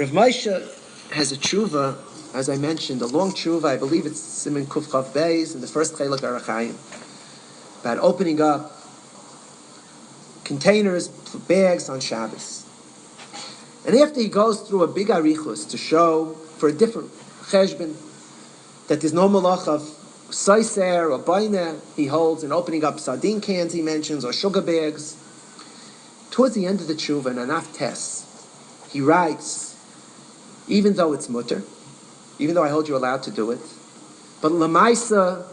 Rav Moshe has a tshuva, as I mentioned, a long tshuva. I believe it's Siman Kuf Chav Beis in the first Chelek Arachayim, about opening up containers, bags on Shabbos. And after he goes through a big arichus to show for a different cheshbon that there's no malach of saiser or baina, he holds in opening up sardine cans, he mentions, or sugar bags. Towards the end of the tshuva, in Anaf Tes, he writes, even though it's mutter, even though I hold you allowed to do it, but lamaisa,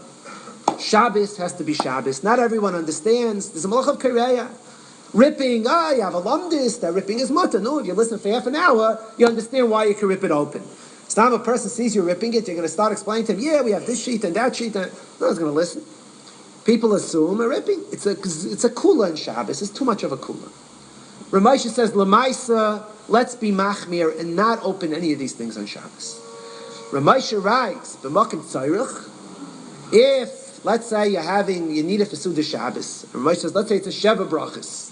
Shabbos has to be Shabbos. Not everyone understands. There's a malach of kareya. Ripping, you have a lumdis, that ripping is mutter. No, if you listen for half an hour, you understand why you can rip it open. It's not if a person sees you ripping it, you're going to start explaining to him, yeah, we have this sheet and that sheet. No one's going to listen. People assume a ripping. It's a kula in Shabbos. It's too much of a kula. Rav Moshe says, Lamaisa, let's be machmir and not open any of these things on Shabbos. Rav Moshe writes, B'makim tzayrich, if, let's say, you need it for Suda Shabbos. Rav Moshe says, let's say it's a Sheva Brachas.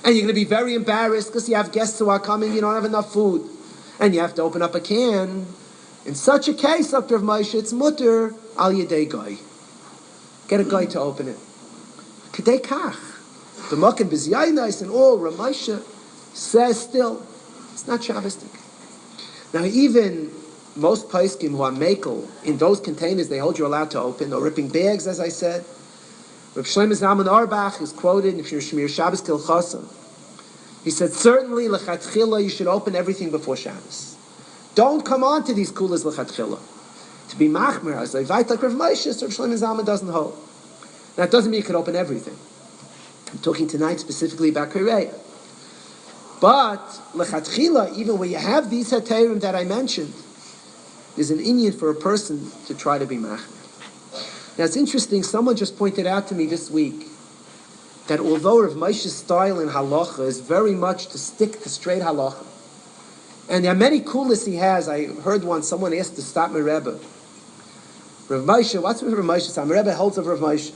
And you're going to be very embarrassed because you have guests who are coming, you don't have enough food. And you have to open up a can. In such a case, Dr. Moshe, it's mutter al yedei goy. Get a guy to open it. Kedei kach. The makim b'zyaynais and all, Rav Moshe says still, it's not Shabbosdik. Now even most paiskim who are mekel, in those containers they hold you allowed to open, or ripping bags, as I said. Rav Shlomo Zalman Auerbach is quoted in Shmir Shabbos Kilchasa. He said, certainly, lechatchila, you should open everything before Shabbos. Don't come on to these kulas lechatchila. To be machmer, as I write like Rav Moshe, Rav Shlomo Zalman doesn't hold. Now, it doesn't mean you can open everything. I'm talking tonight specifically about Korea. But, lechatchila, even where you have these heterim that I mentioned, is an inyan for a person to try to be machmer. Now, it's interesting, someone just pointed out to me this week that although Rav Moshe's style in halacha is very much to stick to straight halacha, and there are many kulas he has. I heard once someone asked the satmar rebbe, Rav Moshe, what's with Rav Moshe? Satmar rebbe holds of Rav Moshe.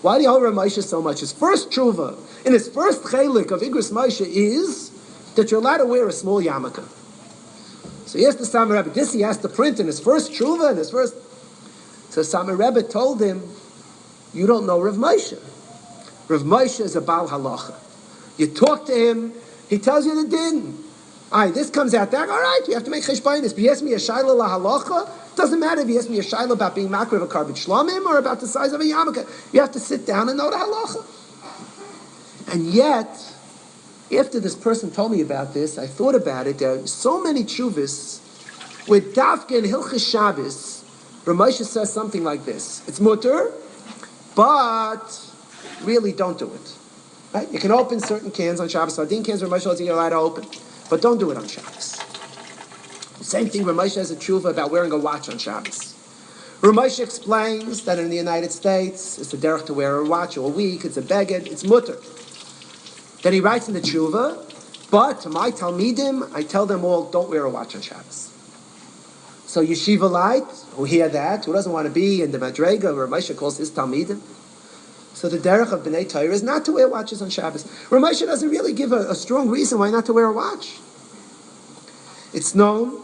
Why do you hold Rav Moshe so much? His first tshuva, in his first chelik of Igros Moshe, is that you're allowed to wear a small yarmulke. So he asked the satmar rebbe, this he has to print in his first tshuva, in his first... So satmar rebbe told him, you don't know Rav Moshe. Rav Moshe is a Baal Halacha. You talk to him, he tells you the din. All right, this comes out that, all right, you have to make cheshbainis. But he asked me a shayla la halacha. Doesn't matter if he asked me a shayla about being makriv of a carbon shlamim or about the size of a yarmulke. You have to sit down and know the halacha. And yet, after this person told me about this, I thought about it. There are so many tshuvas with Dafka and Hilchas Shabbos. Rav Moshe says something like this. It's mutter, but really don't do it. Right? You can open certain cans on Shabbos. Sardine cans, Rav Moshe says you're allowed to open. But don't do it on Shabbos. Same thing, Rav Moshe has a tshuva about wearing a watch on Shabbos. Rav Moshe explains that in the United States, it's a derech to wear a watch or a week, it's a beged, it's mutter. Then he writes in the tshuva, but to my talmidim, I tell them all, don't wear a watch on Shabbos. So yeshiva light, who hear that, who doesn't want to be in the madrega, Rav Moshe calls his talmidim. So the derech of B'nai Torah is not to wear watches on Shabbos. Rav Moshe doesn't really give a strong reason why not to wear a watch. It's known,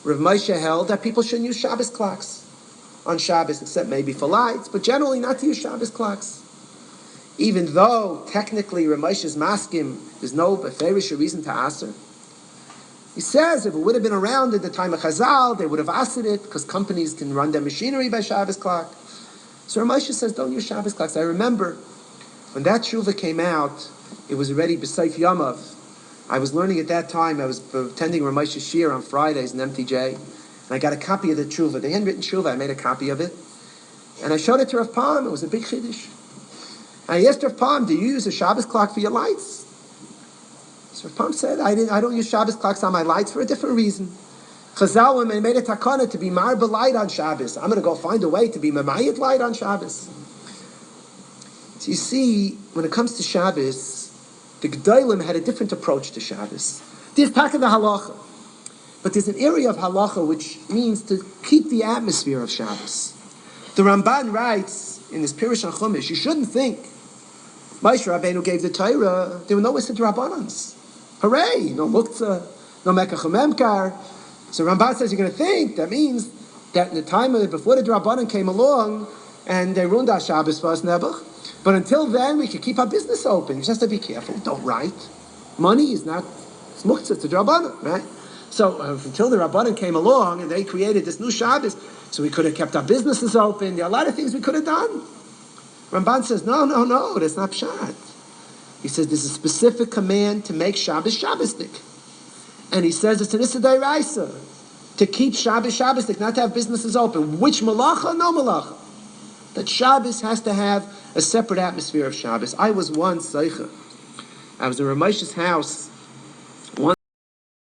Rav Moshe held that people shouldn't use Shabbos clocks on Shabbos, except maybe for lights, but generally not to use Shabbos clocks. Even though technically Rav Moshe's maskim, there's no beferish reason to aser. He says if it would have been around at the time of Chazal, they would have asked it because companies can run their machinery by Shabbos clock. So Rav Moshe says, don't use Shabbos clocks. I remember when that tshuva came out, it was already B'Seif Yamav. I was learning at that time, I was attending Rav Moshe's shir on Fridays in MTJ, and I got a copy of the tshuva, the handwritten tshuva, I made a copy of it, and I showed it to Rav Palm. It was a big chiddush. I asked Rav Palm, do you use a Shabbos clock for your lights? So Rav Palm said, I don't use Shabbos clocks on my lights for a different reason. Chazal, when they made a takana to be marba light on Shabbos, I'm going to go find a way to be mamayit light on Shabbos. So you see, when it comes to Shabbos, the Gedolim had a different approach to Shabbos. There's taka the halacha, but there's an area of halacha which means to keep the atmosphere of Shabbos. The Ramban writes in his Pirush on Chumash, you shouldn't think Moshe Rabbeinu gave the Torah, there were no Isser Rabbanans. Hooray, no muktzah. no mekach memkar. So Ramban says you're going to think that means that in the time before the Drabanan came along and they ruined our Shabbos for us, Nebuch. But until then, we could keep our business open. You just have to be careful. Don't write. Money is not smuktzah to Drabanan, right? So until the Rabbanan came along and they created this new Shabbos, so we could have kept our businesses open. There are a lot of things we could have done. Ramban says, no, that's not pshat. He says there's a specific command to make Shabbos Shabbosdik. And he says it's an Issa D'Oraisa to keep Shabbos Shabbosdik, not to have businesses open. Which malacha? No malacha. That Shabbos has to have a separate atmosphere of Shabbos. I was once, I was in Ramesh's house